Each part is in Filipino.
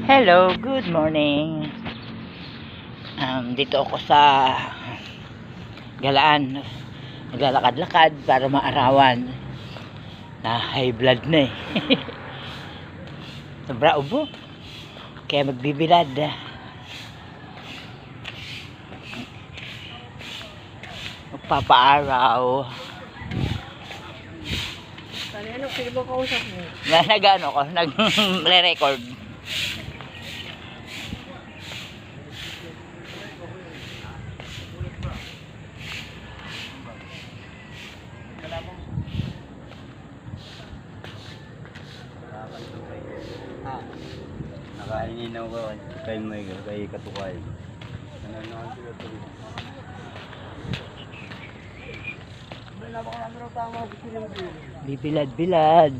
Hello, good morning. Dito ako sa Galaan. Naglalakad-lakad para maarawan. Na high blood na eh. Sobra ubo. Kaya magbibilad. Magpapaaraw. Ano, pwede mo kausap mo? Nag-ano ko, nag-re-record. Nakahininaw ko kay Michael, kay Katukay. Nanonood sila tuloy. Bibilad, bilad.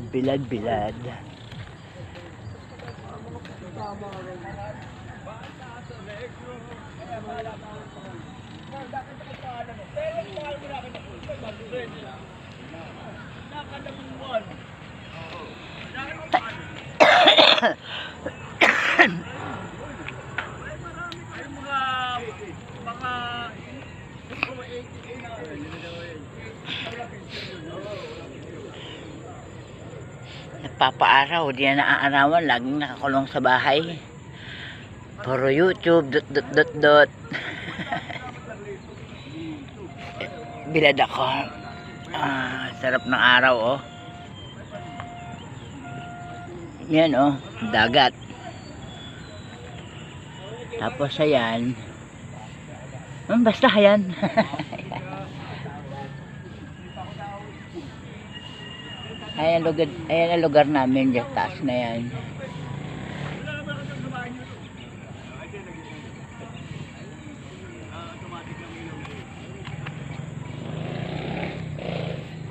Nagpapaaraw, di na naaarawan, laging nakakulong sa bahay. Puro YouTube, dot. Bilad ako. Sarap ng araw, oh. Yan, oh, dagat. Tapos, ayan. Basta, ayan. Ayan ang lugar namin, yung taas na yan.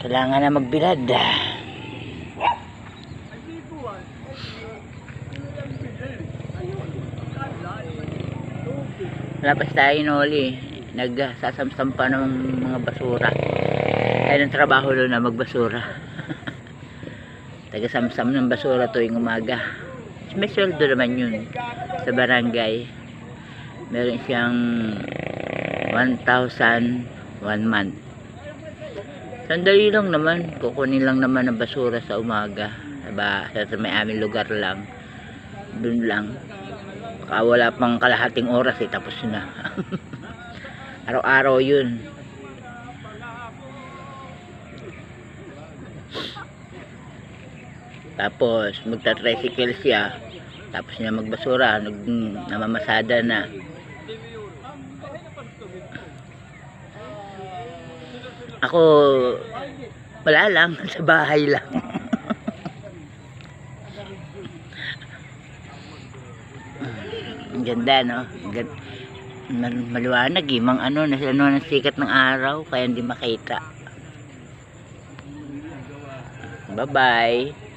Kailangan na magbilad. Lapas tayo noli. Nagsasamsam pa ng mga basura. Kaya ng trabaho doon na magbasura. Taga-samsam ng basura tuwing umaga. May sweldo naman yun sa barangay. Meron siyang 1,000 1 month. Sandali lang naman, kukunin lang naman ng basura sa umaga. Diba? Sa may aming lugar lang. Dun lang. Wala pang kalahating oras eh, tapos na. Araw-araw yun. Tapos magta-tricycle siya, tapos niya magbasura, namamasada na. Ako wala lang, sa bahay lang. Ang ganda, no? Maliwanag eh, ano ng sikat ng araw, kaya hindi makita. Bye bye.